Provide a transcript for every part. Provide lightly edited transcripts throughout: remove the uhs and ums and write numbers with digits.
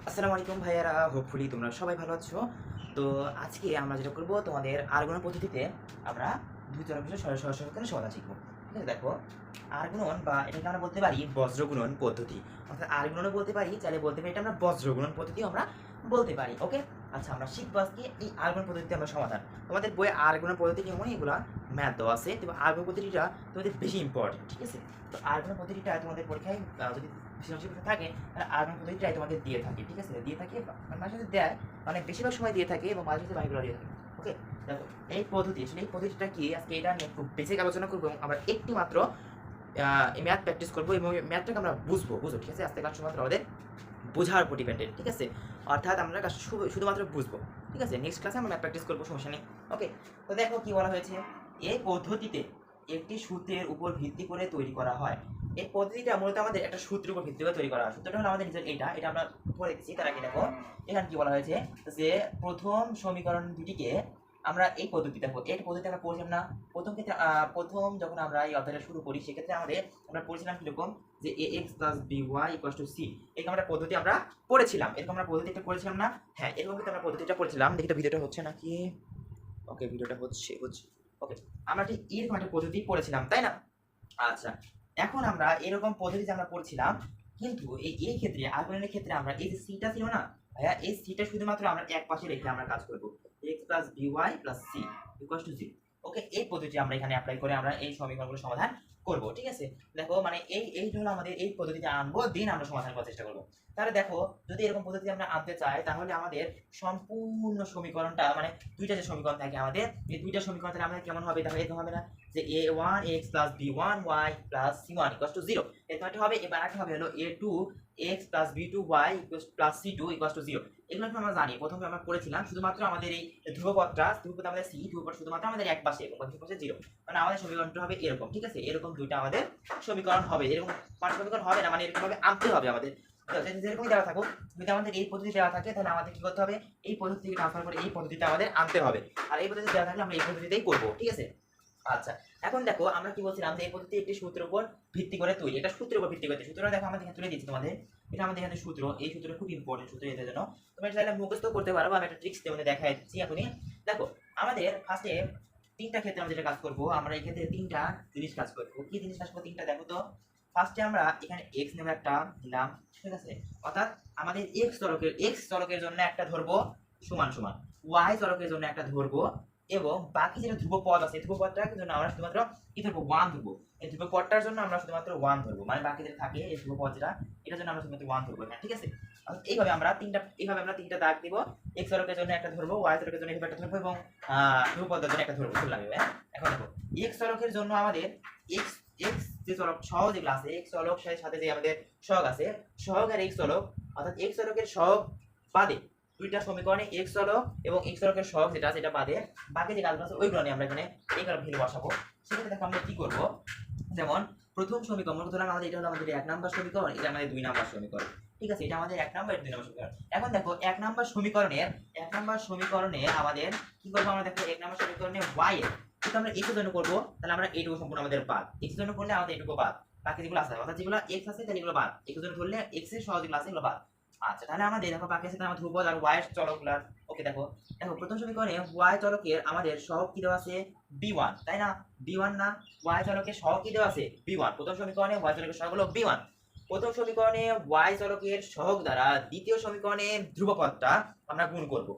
আসসালামু আলাইকুম ভাইয়ারা, হোপফুলি তোমরা সবাই ভালো আছো। তো আজকে আমরা যেটা করবো, তোমাদের আরগুণন পদ্ধতিতে আমরা দুই তরফ সরলরেখার সমাধান শিখবো। ঠিক আছে, দেখো আরগুণন বা এটাকে আমরা বলতে পারি বজ্রগুণন পদ্ধতি, অর্থাৎ আরগুণনও বলতে পারি, চাইলে বলতে পারি এটা আমরা বজ্রগুণন পদ্ধতিও আমরা বলতে পারি। ওকে, আচ্ছা আমরা শিখবো আজকে এই আরগুণন পদ্ধতিতে আমরা সমাধান। তোমাদের বইয়ে আরগুণন পদ্ধতি নিয়মে এগুলা ম্যাথ দেওয়া আছে, তবে আরগুণন পদ্ধতিটা তোমাদের বেশি ইম্পর্টেন্ট। ঠিক আছে, তো আরগুণন পদ্ধতিটা তোমাদের পরীক্ষায় যদি সৃজনশীল থাকে তাহলে আরগুণন পদ্ধতিটাই তোমাকে দিয়ে থাকে। ঠিক আছে, দিয়ে থাকে মাঝে মাঝে দেয়, মানে বেশিরভাগ সময় দিয়ে থাকে এবং মাঝে মাঝে বাইকগুলো দিয়ে থাকে। ওকে, দেখো এই পদ্ধতি, আসলে এই পদ্ধতিটা কি আজকে এটা নিয়ে খুব বেসিক আলোচনা করবো এবং আমরা একটি মাত্র ম্যাথ প্র্যাকটিস করবো এবং ম্যাথটাকে আমরা বুঝবো। ঠিক আছে, আজকে কাজ শুধুমাত্র আমাদের বোঝার উপর ডিপেন্ডেন্ট। ঠিক আছে, অর্থাৎ আমরা কাজ শুধুমাত্র বুঝবো। ঠিক আছে, নেক্সট ক্লাসে আমরা ম্যাথ প্র্যাকটিস করবো, সমস্যা নেই। ওকে, তো দেখো কি বলা হয়েছে, এই পদ্ধতিতে একটি সূত্রের উপর ভিত্তি করে তৈরি করা হয়। এই পদ্ধতিটা মূলত আমাদের একটা সূত্রের উপর ভিত্তি করে তৈরি করা হয়। সূত্রটা হলো আমাদের নিজের এটা আমরা পড়ে দিচ্ছি। তার আগে দেখো এখানে কি বলা হয়েছে, যে প্রথম সমীকরণ দুটিকে আমরা এই পদ্ধতি, দেখো এই পদ্ধতি আমরা পড়ছিলাম না প্রথম ক্ষেত্রে, প্রথম যখন আমরা এই অধ্যায়টা শুরু করি সেক্ষেত্রে আমরা পড়ছিলাম কিরকম, যে ax plus by equals to c। এরকম একটা পদ্ধতি আমরা পড়েছিলাম, এরকম আমরা পদ্ধতি একটা পড়েছিলাম না? হ্যাঁ, এরকম কিন্তু আমরা পদ্ধতিটা পড়েছিলাম। দেখি তো ভিডিওটা হচ্ছে নাকি। ওকে, ভিডিওটা হচ্ছে। ওকে, আমরা ঠিক এরকম একটা পদ্ধতি পড়েছিলাম, তাই না? আচ্ছা, এখন আমরা এরকম পদ্ধতি আমরা পড়ছিলাম, কিন্তু এই ক্ষেত্রে আগুনের ক্ষেত্রে আমরা এই যে সিটা ছিল না ভাইয়া, এই সিটা শুধুমাত্র আমরা এক পাশে রেখে আমরা কাজ করব, x plus by plus c equals to 0। ওকে, এই পদ্ধতি আমরা এখানে অ্যাপ্লাই করে আমরা এই সমীকরণগুলো সমাধান করব। ঠিক আছে, দেখো মানে এই হলো আমাদের এই পদ্ধতিতে আনবো, দিন আমরা সমাধান করার চেষ্টা করব। তাহলে দেখো যদি এরকম পদ্ধতি আমরা আনতে চাই তাহলে আমাদের সম্পূর্ণ সমীকরণটা, মানে দুইটা যে সমীকরণ থাকে আমাদের, এই দুইটা সমীকরণ তাহলে আমাদের কেমন হবে, তাহলে এরকম হবে না যে a1x plus b1y plus c1 equals to 0, এরকম একটা হবে। এবার একটা হবে হলো a2x plus b2y plus c2 equals to 0। এগুলো আমরা জানি, প্রথমে আমরা পড়েছিলাম। শুধুমাত্র আমাদের এই ধ্রুবপদ আমাদের c, ধ্রুবপদ শুধুমাত্র আমাদের এক পাশে এবং বাকি পাশে 0, মানে আমাদের সমীকরণটা হবে এরকম। ঠিক আছে, এরকম দুইটা আমাদের সমীকরণ হবে, এরকম পাঁচ সমীকরণ হবে না, মানে এরকম ভাবে আনতে হবে আমাদের। যেরকমই দেওয়া থাকুক, যদি আমাদের এই পদ্ধতি দেওয়া থাকে তাহলে আমাদের কি করতে হবে, এই পদ্ধতি থেকে ট্রান্সফার করে এই পদ্ধতিতে আমাদের আনতে হবে। আর এই পদ্ধতি দেওয়া থাকলে আমরা এই পদ্ধতিতেই করবো। ঠিক আছে, আচ্ছা এখন দেখো আমরা কি বলছিলাম, যে এই পদ্ধতি একটি সূত্রের উপর ভিত্তি করে তৈরি, এটা সূত্রের উপর ভিত্তি করে। সূত্রটা দেখো আমাদের এখানে তুলে দিচ্ছি তোমাদের, এটা আমাদের এখানে সূত্র। এই সূত্রটা খুব ইম্পর্টেন্ট সূত্র, এটার জন্য তোমরা চাইলে মুখস্থ করতে পারো, আমি একটা ট্রিক্স তোমাদের দেখাই দিচ্ছি এখনই। দেখো আমাদের ফার্স্টে তিনটা ক্ষেত্রে আমরা যেটা কাজ করবো, আমরা এই ক্ষেত্রে তিনটা জিনিস কাজ করবো। কি জিনিস কাজ করবো তিনটা, দেখো তো। ফার্স্টে আমরা এখানে x নেমে একটা দিলাম। ঠিক আছে, অর্থাৎ আমাদের x চলকের জন্য একটা ধরবো সমান সমান, y চলকের জন্য একটা ধরবো, এবং বাকি যেটা ধ্রুবপদ আছে ধ্রুবপদটার জন্য আমরা শুধুমাত্র কি ধরবো, 1 ধরবো। এই ধ্রুবপদটার জন্য আমরা শুধুমাত্র 1 ধরবো, মানে বাকি যেটা থাকে এই ধ্রুবপদ যেটা, এটার জন্য আমরা শুধুমাত্র 1 ধরবো। হ্যাঁ, ঠিক আছে, এইভাবে আমরা তিনটা দাগ দিব। x চলকের জন্য একটা ধরবো, y চলকের জন্য এইভাবে একটা ধরবো, এবং ধ্রুবপদের জন্য একটা ধরবো। ধরলাম এবার। এখন দেখো x চলকের জন্য আমাদের x x যে চলক সহগ যেগুলো আছে, x চলক সাথে যে আমাদের সহগ আছে, সহগ আর x চলক, অর্থাৎ x চলকের সহগ বাদে দুইটা সমীকরণে x চলক এবং x চলকের সহগ যেটা আছে এটা বাদে বাকি যে কাজগুলো আছে ওইগুলো নিয়ে আমরা এখানে এই কারণে ভ্যালু বসাবো। সেক্ষেত্রে দেখো আমরা কি করব, যেমন প্রথম সমীকরণ মনে করলাম আমাদের এটা হলো আমাদের 1 নাম্বার সমীকরণ, এটা আমাদের 2 নাম্বার সমীকরণ। ঠিক আছে, এটা আমাদের 1 নাম্বার, এটা 2 নাম্বার সমীকরণ। এখন দেখো 1 নাম্বার সমীকরণে আমাদের কি করব, আমরা দেখো 1 নাম্বার সমীকরণে y এর কিন্তু আমরা x এর জন্য করব, তাহলে আমরা এইটুকু সম্পূর্ণ আমাদের বাদ, x এর জন্য করলে আমাদের এইটুকু বাদ, বাকি যেগুলো আছে অর্থাৎ যেগুলো x আছে তাহলে এগুলো বাদ, x এর জন্য ধরলে x এর সহগ যেগুলো আছে এগুলো বাদ। আচ্ছা, তাহলে আমাদের দেখো বাকি আছে আমাদের ধ্রুবপদ আর y এর চলকগুলো। ওকে, দেখো দেখো প্রথম সমীকরণে y চলকের আমাদের সহগ কি দেওয়া আছে, b1, তাই না? b1 না, y চলকের সহগ কি দেওয়া আছে, b1। প্রথম সমীকরণে y চলকের সহগ হলো b1। প্রথম সমীকরণে y চলকের সহগ দ্বারা দ্বিতীয় সমীকরণে ধ্রুবপদটা আমরা গুণ করব।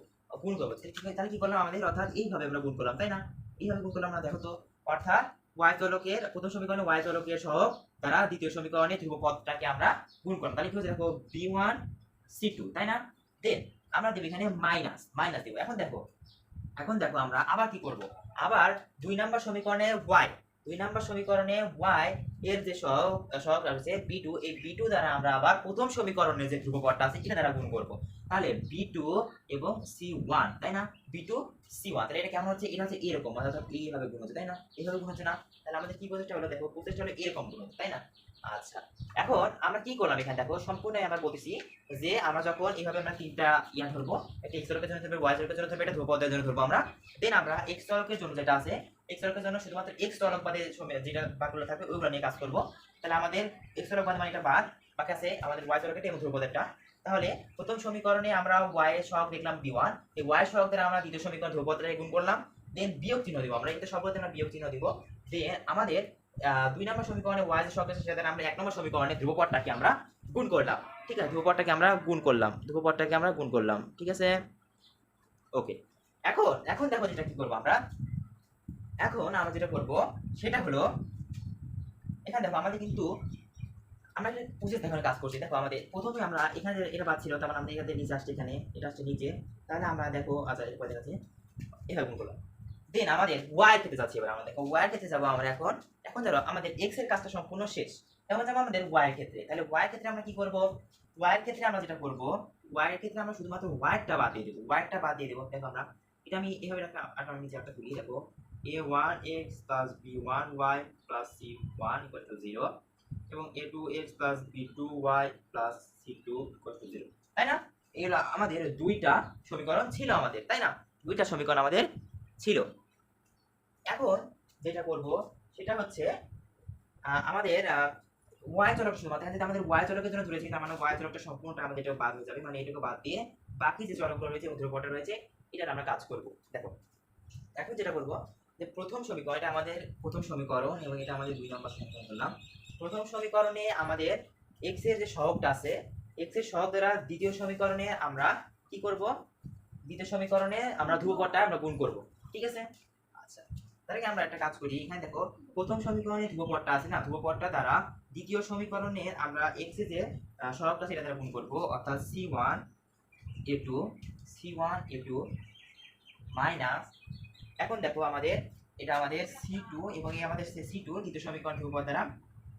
তাহলে কি করলাম আমাদের, অর্থাৎ এইভাবে আমরা গুণ করলাম, তাই না? এইভাবে গুণ করলাম আমরা, দেখো তো, অর্থাৎ y চলকের প্রথম সমীকরণে y চলকের সহগ দ্বারা দ্বিতীয় সমীকরণে ধ্রুবপদটাকে আমরা গুণ করলাম। তাহলে কি হচ্ছে, দেখো b1 c2, তাই না? দেন আমরা দেব এখানে মাইনাস দেব। এখন দেখো আমরা আবার কি করব, আবার 2 নাম্বার সমীকরণে y এর যে সহগ আছে b2, এই b2 দ্বারা আমরা আবার প্রথম সমীকরণের যে ধ্রুবপদটা আছে এটা দ্বারা গুণ করব। তাহলে b2 এবং c1, তাই না? b2 c1, তাহলে এটা কেমন হচ্ছে, এটা হচ্ছে এরকম, অর্থাৎ এইভাবে গুণ হচ্ছে, তাই না? এইভাবে গুণ হচ্ছে না? তাহলে আমাদের কি প্রসেসটা হলো, দেখো প্রসেসটা হলো এরকম গুণ হচ্ছে, তাই না? আচ্ছা, এখন আমরা কি করলাম এখানে, দেখো সম্পূর্ণ আমরা বলতেছি যে আমরা যখন এইভাবে আমরা তিনটা ধরবো, একটা x চলকের জন্য ধরবো, y চলকের জন্য ধরবো, এটা ধ্রুবপদের জন্য ধরবো আমরা। দেন আমরা x চলকের জন্য যেটা আছে, x চলকের জন্য শুধুমাত্র x চলক বাদে যেটা বাকিগুলো থাকবে ওইগুলো নিয়ে কাজ করব। তাহলে আমাদের x চলক বাদ মানে এটা বাদ, বাকি আছে আমাদের y চলকের এবং ধ্রুবপদেরটা। তাহলে প্রথম সমীকরণে আমরা y এর সহগ দেখলাম b1, এই y এর সহগ দ্বারা আমরা দ্বিতীয় সমীকরণ ধ্রুবপদটাকে গুণ করলাম, দেন বিয়োগ চিহ্ন দিব, আমরা এটা সর্বদা আমরা বিয়োগ চিহ্ন দিব, দেন আমাদের 2 নম্বর সমীকরণে y এর সহগের সাথে আমরা 1 নম্বর সমীকরণে ধ্রুবপদটাকে আমরা গুণ করলাম। ঠিক আছে, ধ্রুবপদটাকে আমরা গুণ করলাম, ঠিক আছে। ওকে, এখন দেখো যেটা কি করব আমরা, এখন আমরা যেটা করব সেটা হলো, এখানে দেখো আমাদের কিন্তু আমরা একটা প্রসেস দেখানোর কাজ করছি। দেখো আমাদের প্রথমে আমরা এখানে এটা পাচ্ছিল, তারপর আমরা এখানে নিচে আসছে, এখানে এটা আসছে নিচে, তাহলে আমরা দেখো আচ্ছা এরপর দেখাচ্ছি এভাবে গুণ করলাম। দেন আমাদের y এর ক্ষেত্রে যাচ্ছি, এবার আমরা দেখো y এর ক্ষেত্রে যাবো আমরা এখন ধরো আমাদের x এর কাজটা সম্পূর্ণ শেষ, এখন যাবো আমাদের y এর ক্ষেত্রে। তাহলে y এর ক্ষেত্রে আমরা কি করব, y এর ক্ষেত্রে আমরা যেটা করব, y এর ক্ষেত্রে আমরা শুধুমাত্র y টা বাদ দিয়ে দেব, দেখো আমরা এটা আমি এইভাবে আমি নিচে একটা তুলি, দেখো a1x b1y c1 0 এবং a2x b2y c2 0, তাই না? এগুলো আমাদের দুইটা সমীকরণ ছিল আমাদের, তাই না? দুইটা সমীকরণ আমাদের ছিল। এখন যেটা করব সেটা হচ্ছে আমাদের y চলক শুধুমাত্র, যেটা আমাদের y চলকের জন্য ধরেছি, তার মানে y চলকটা সম্পূর্ণটা আমাদের এটা বাদ হয়ে যাবে, মানে এটাকে বাদ দিয়ে বাকি যে চলকগুলো রয়েছে এবং ধ্রুবকটা রয়েছে এটা আমরা কাজ করব। দেখো এখন যেটা করব যে প্রথম সমীকরণ, এটা আমাদের প্রথম সমীকরণ এবং এটা আমাদের 2 নম্বর সমীকরণ বললাম। প্রথম সমীকরণে আমাদের x এর যে সহগটা আছে, x এর সহগ দ্বারা দ্বিতীয় সমীকরণে আমরা কি করব, দ্বিতীয় সমীকরণে আমরা ধ্রুবকটা আমরা গুণ করব, ঠিক আছে। আচ্ছা, তার আগে আমরা একটা কাজ করি, এখানে দেখো প্রথম সমীকরণে ধ্রুবকটা আছে না, ধ্রুবকটা দ্বারা দ্বিতীয় সমীকরণে আমরা x এর যে সহগটা সেটা দ্বারা গুণ করব, অর্থাৎ c1a2 মাইনাস, এখন দেখো আমাদের এটা আমাদের c2 এবং এই আমাদের c2 দ্বিতীয় সমীকরণ ধ্রুবক দ্বারা,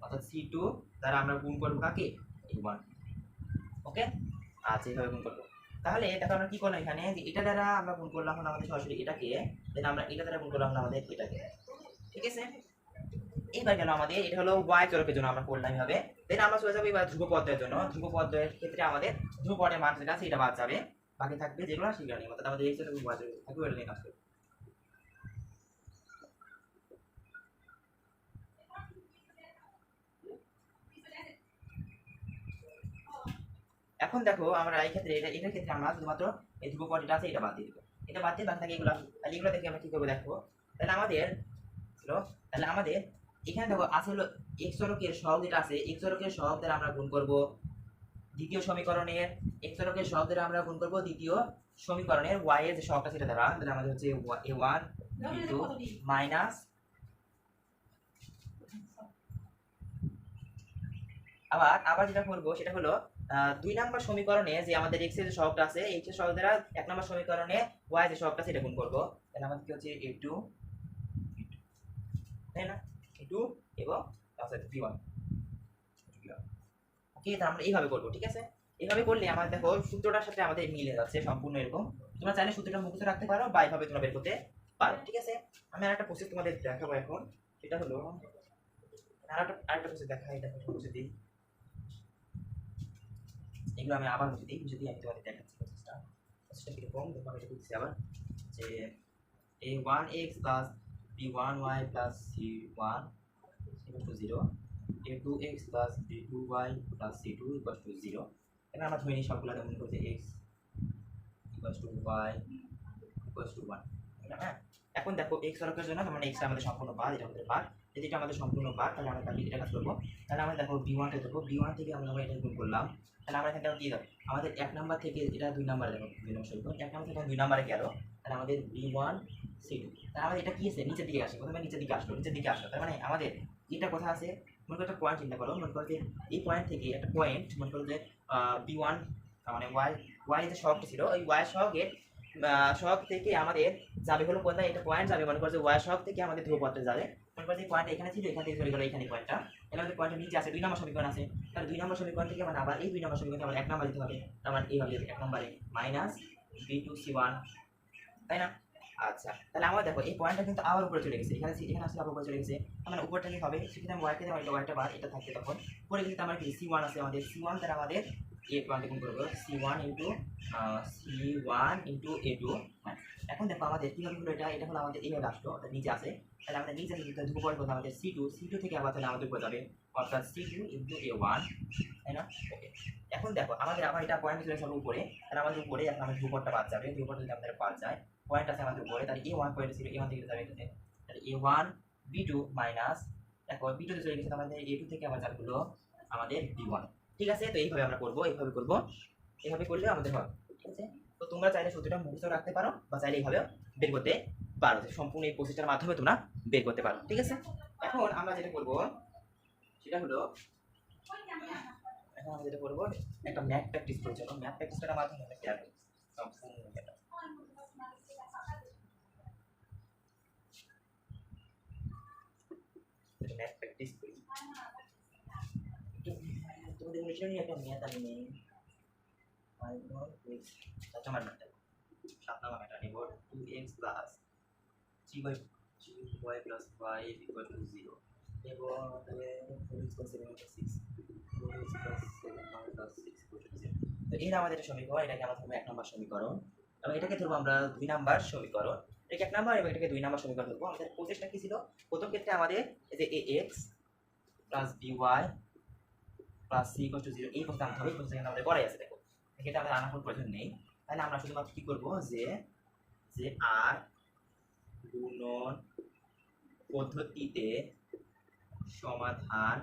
অর্থাৎ c2 দ্বারা আমরা গুণ করব কাকে, a1। ওকে, আচ্ছা এইভাবে গুণ করব। তাহলে দেখো আমরা কি করলাম, এখানে যে এটা দ্বারা আমরা গুণ করলাম হলো আমাদের সরাসরি এটাকে, দেন আমরা এটা দ্বারা গুণ করলাম হলো আমাদের এটাকে, ঠিক আছে। এইবার গেল আমাদের এটা হলো y চলকের জন্য আমরা করলাম এইভাবে, দেন আমরা চলে যাবো এবার ধ্রুবপদের জন্য। ধ্রুবপদের ক্ষেত্রে আমাদের ধ্রুবপদের মান যেটা আছে এটা বাদ যাবে, বাকি থাকবে যেগুলো সেগুলো নিয়ে, অর্থাৎ আমাদের x চলক y চলক থাকবে ওটা নিয়ে কাজ করব। এখন দেখো আমরা এই ক্ষেত্রে এটার ক্ষেত্রে আমরা শুধুমাত্র এই ধ্রুবপদটা আছে এটা বাদ দিয়ে দেবো, এটা বাদ দিয়ে বাকি থাকে এগুলো, তাহলে এগুলো দেখে আমরা কি করবো দেখো, তাহলে আমাদের এখানে দেখো আছে হলো x চলকের সহগ যেটা আছে, x চলকের সহগ দ্বারা আমরা গুণ করব দ্বিতীয় সমীকরণের, x চলকের সহগ দ্বারা আমরা গুণ করব দ্বিতীয় সমীকরণের y এর যে সহগটা সেটা দ্বারা, তাহলে আমাদের হচ্ছে a1 b2 মাইনাস, আবার যেটা করবো সেটা হলো 2 নম্বর সমীকরণে যে আমাদের x এর যে সহগটা আছে, x এর সহগ দ্বারা 1 নম্বর সমীকরণে y এর যে সহগটা সেটা গুণ করব, তাহলে আমাদের কি হচ্ছে a2, তাই না, a2 এবং তারপরে b1। ওকে, তাহলে আমরা এইভাবে করব, ঠিক আছে। এইভাবে করলে আমাদের দেখো সূত্রটার সাথে আমাদের মিলে যাচ্ছে সম্পূর্ণ এরকম। তোমরা চাইলে সূত্রটা মুখস্থ রাখতে পারো বা এইভাবে তোমরা বের করতে পারো, ঠিক আছে। আমি আরেকটা প্রসেস তোমাদের দেখাবো এখন, সেটা হলো আরেকটা প্রসেস দেখাই, দেখো প্রসেস দিই, এগুলো আমি আবার মুছে দিই, আমি তোমাদের দেখাচ্ছি প্রসেসটা কিরকম। দেখো আমি এটা করছি আবার, যে a1x plus b1y plus c1 equal to 0, a2x plus b2y plus c2 equal to 0। এখানে আমরা ধরে নিই সবগুলো মনে করছি x equals to y equals to 1, হ্যাঁ। এখন দেখো x চলকের জন্য মানে x আমাদের সম্পূর্ণ বাদ, এটা আমাদের বাদ, যদি এটা আমাদের সম্পূর্ণ বাদ তাহলে আমরা বাকি এটা কাজ করব। তাহলে আমরা দেখো b1 টা দেখো, b1 থেকে আমরা এটা গুণ করলাম, তাহলে আমরা এখানে কি দাও আমাদের 1 নাম্বার থেকে এটা 2 নাম্বারে দেখো, 2 নম্বর সমীকরণ 1 নাম্বার থেকে 2 নাম্বারে গেল, তাহলে আমাদের b1 c2, তাহলে আমাদের এটা কি আছে নিচের দিকে আসে, প্রথমে নিচের দিকে আসলো, তার মানে আমাদের এটা কোথা আছে, মনে করো একটা পয়েন্ট চিন্তা করো, মনে করো যে এই পয়েন্ট থেকে একটা পয়েন্ট মনে করো যে b1 মানে y যে সহগটা ছিল ওই y সহগের সহগ থেকে আমাদের যাবে হলো কোথায়, এটা পয়েন্ট যাবে মনে করো যে y সহগ থেকে আমাদের ধ্রুবপদে যাবে, মনে করো যে পয়েন্ট এখানে ছিল, এখান থেকে চলে গেল এখানে পয়েন্টটা, তাহলে আমাদের পয়েন্টের নিচে আছে 2 নম্বর সমীকরণ আছে, তাহলে 2 নম্বর সমীকরণ থেকে মানে আবার এই 2 নম্বর সমীকরণে আবার 1 নম্বর দিতে হবে, তার মানে এইভাবে 1 নম্বরে মাইনাস b2c1, তাই না। আচ্ছা, তাহলে আমরা দেখো এই পয়েন্টটা কিন্তু আবার উপরে চলে গেছে, এখানে আসলে আবার উপরে চলে গেছে, মানে উপরটা কি হবে সেক্ষেত্রে আমরা y কে দেবো, এটা বাদ এটা থাকবে, তখন উপরে কিন্তু আমার কি c1 আছে, আমাদের c1 দ্বারা আমাদের A1 গুণ করবো C1 ইন্টু A2। এখন দেখো আমাদের কীভাবে হলো এটা হলো আমাদের এইভাবে আসলো, অর্থাৎ নিচে আসে, তাহলে আমাদের নিচে আসে ধ্রুব পয়েন্ট বলতে আমাদের C2 থেকে আবার তাহলে আমাদের উপরে যাবে, অর্থাৎ C2 ইন্টু A1, তাই না? ওকে, এখন দেখো আমাদের আবার এটা পয়েন্ট চলে আসবে উপরে, তাহলে আমাদের উপরে এখন আমাদের ধ্রুবটা বাদ যাবে, ধ্রুবটা যদি আমাদের বাদ যায়, পয়েন্ট আছে আমাদের উপরে, তাহলে A1 পয়েন্ট ছিল, A1 থেকে যাবে এটাতে, তাহলে A1 B2 মাইনাস, দেখো B2 তে চলে গেছে, আমাদের A2 থেকে আবার যাবে হলো আমাদের B1। ঠিক আছে, তো এইভাবে আমরা করবো, এইভাবে করলে আমাদের হয়। ঠিক আছে, তো তোমরা চাইলে সূত্রটা মুখস্থ রাখতে পারো বা চাইলে এইভাবে বের করতে পারো, সম্পূর্ণ এই প্রসেসটার মাধ্যমে তোমরা বের করতে পারো। ঠিক আছে, এখন আমরা যেটা করবো সেটা হলো, এখন আমরা যেটা করবো একটা ম্যাথ প্র্যাকটিস করছি, ম্যাথ প্র্যাকটিসটার মাধ্যমে আমরা ক্লিয়ার করব সম্পূর্ণ এটা। ম্যাথ প্র্যাকটিস করি, তোমাদের বলেছিলাম একটা ম্যাথ আমি নেই, 7 নম্বর ম্যাথটা নেব, 2x plus 3y plus 5 equal to 0 এবং 4x plus 7 equal to 6, 4x plus 7 plus 6 equal to 0। তো এটা আমাদের একটা সমীকরণ, এটাকে আমরা ধরবো 1 নম্বর সমীকরণ এবং এটাকে ধরবো আমরা 2 নম্বর সমীকরণ, এটাকে 1 নম্বর এবং এটাকে 2 নম্বর সমীকরণ ধরবো। আমাদের প্রসেসটা কি ছিল, প্রথম ক্ষেত্রে আমাদের এই যে ax plus by plus c equal to 0 এই প্রসেসটা আনতে হবে, এই প্রসেসটা আমাদের করাই আছে। দেখো এটা আমাদের আনার কোনো প্রয়োজন নেই, তাহলে আমরা শুধুমাত্র কি করবো যে আর গুণন পদ্ধতিতে সমাধান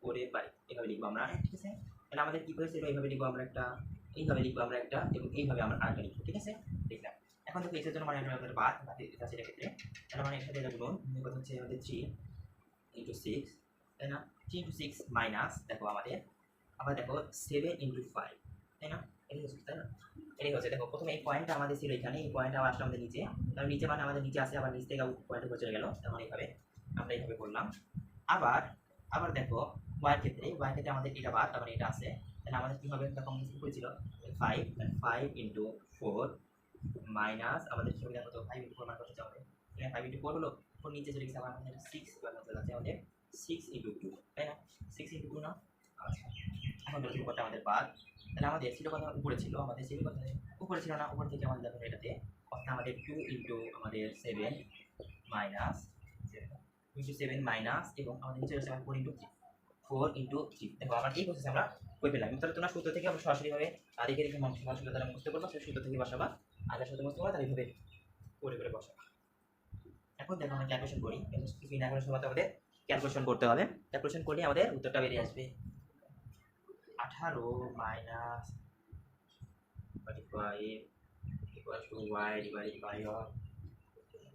করে পাই, এভাবে লিখবো আমরা। ঠিক আছে, তাহলে আমাদের কি করেছিল, এইভাবে লিখবো আমরা একটা, এইভাবে লিখবো আমরা একটা এবং এইভাবে আমরা আরেকটা লিখবো। ঠিক আছে, লিখলাম। এখন দেখো এর জন্য মানে আমাদের বাদ এটা আছে ক্ষেত্রে, তাহলে মানে এখানে এটা গুণন কথা হচ্ছে আমাদের 3 ইন্টু 6, তাই না? 3 ইন্টু 6 মাইনাস, দেখো আমাদের আবার দেখো 7 ইন্টু 5, তাই না? এই হচ্ছে, তাই না? এই হচ্ছে, দেখো প্রথমে এই পয়েন্টটা আমাদের ছিল এখানে, এই পয়েন্টটা আবার আসলে আমাদের নিচে, কারণ নিচে মানে আমাদের নিচে আসে, আবার নিচ থেকে পয়েন্টের উপর চলে গেল, তখন এইভাবে আমরা এইভাবে করলাম। আবার দেখো ওয়াই ক্ষেত্রে আমাদের এটা বাদ, তারপরে এটা আছে, তাহলে আমাদের কি হবে, তখন কি করেছিল 5 ইন্টু 4 মাইনাস আমাদের কি হবে দেখো, তো 5 ইন্টু 4 মানে কত হচ্ছে আমাদের, এখানে 5 ইন্টু 4 হলো, 4 নিচে চলে গেছে, আবার আমাদের 6 হয়ে যাচ্ছে আমাদের 6 ইন্টু 2, তাই না? 6 ইন্টু 2 না, আচ্ছা এখন দেখো উপরটা আমাদের বাদ, তাহলে আমাদের ছিল কথা উপরে ছিল, আমাদের ছিল কথা উপরে ছিল না, উপর থেকে আমাদের দেখো এটাতে অর্থাৎ আমাদের 2 ইন্টু আমাদের 7 মাইনাস 7 মাইনাস এবং আমাদের নিচে হচ্ছে 4 ইন্টু 3। দেখো আমরা এই প্রসেস আমরা করে পেলাম, তাহলে তোমরা সূত্র থেকে আমরা সরাসরিভাবে দেখে দেখে সূত্র তারা মুখস্থ করবা, সেই সূত্র থেকে বসাবা, আর সূত্র মুখস্থ করবা, তাহলে এইভাবে করে বসাবা। এখন দেখো আমরা ক্যালকুলেশন করি, কিছু না করার সময় আমাদের ক্যালকুলেশন করতে হবে, ক্যালকুলেশন করলে আমাদের উত্তরটা বেরিয়ে আসবে 18 minus 35 equals to y divided by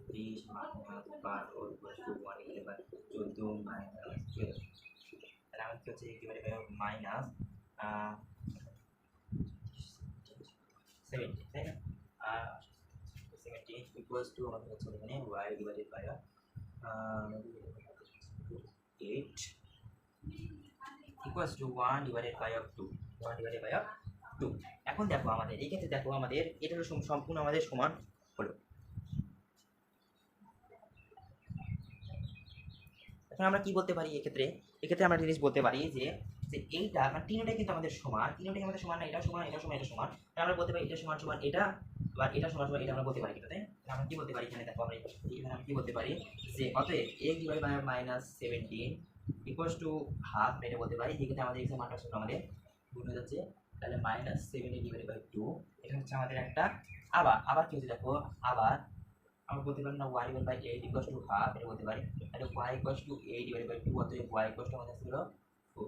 20 minus 12 equals to 1 divided by 14 minus 12, তাহলে আমাদের হচ্ছে divided by minus 70, তাই না? 70 equals to আমাদের হচ্ছে এখানে y divided by 8 equals to 1 divided by 2। এখন দেখো আমাদের এই ক্ষেত্রে দেখো আমাদের এটা হলো সম্পূর্ণ আমাদের সমান হলো। এখন আমরা কি বলতে পারি এক্ষেত্রে আমরা জিনিস বলতে পারি যে এইটা মানে তিনটাই কিন্তু আমাদের সমান, তিনটাই আমাদের সমান না, এটা সমান এটা সমান এটা সমান, আমরা বলতে পারি এটা সমান সমান এটা, বা এটা সমান সমান এটা আমরা বলতে পারি, তাই আমরা কি বলতে পারি এখানে দেখো আমরা এখানে আমরা কি বলতে পারি যে অতএব x divided by -17 equals to half, এটা বলতে পারি। যেক্ষেত্রে আমাদের x এর মানটা শুধু আমাদের গুণ হয়ে যাচ্ছে, তাহলে -17 divided by 2, এটা হচ্ছে আমাদের একটা। আবার কি হচ্ছে দেখো, আবার আমরা বলতে পারি না y divided by 8 equals to half, এটা বলতে পারি, তাহলে y equals to 8 divided by 2, অতএব y equals to আমাদের ছিল 4,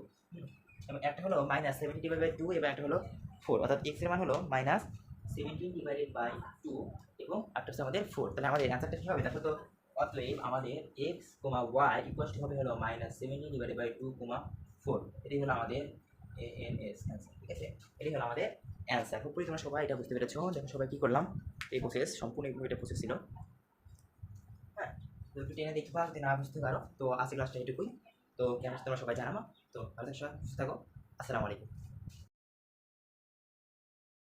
এবং একটা হলো -17 divided by 2 এবং একটা হলো 4, অর্থাৎ x এর মান হলো -17 divided by 2 এবং একটা হচ্ছে আমাদের 4। তাহলে আমাদের অ্যানসারটা কি হবে দেখো তো, অতএব আমাদের x, y ইকুয়াল টু হবে হলো -17 divided by 2, 4, এটাই হলো আমাদের ANS অ্যান্সার। ঠিক আছে, এটাই হলো আমাদের অ্যান্সার। খুব তোমরা সবাই এটা বুঝতে পেরেছো। দেখো সবাই কি করলাম, এই প্রসেস সম্পূর্ণ এটা প্রসেস ছিল। হ্যাঁ, তো একটু টেনে দেখবা যদি না বুঝতে পারো, তো আজকে ক্লাসটা এটুকুই। তো কেমন তোমরা সবাই জানাবো, তো ভালো থাকো, সুস্থ থাকো, আসসালামু আলাইকুম।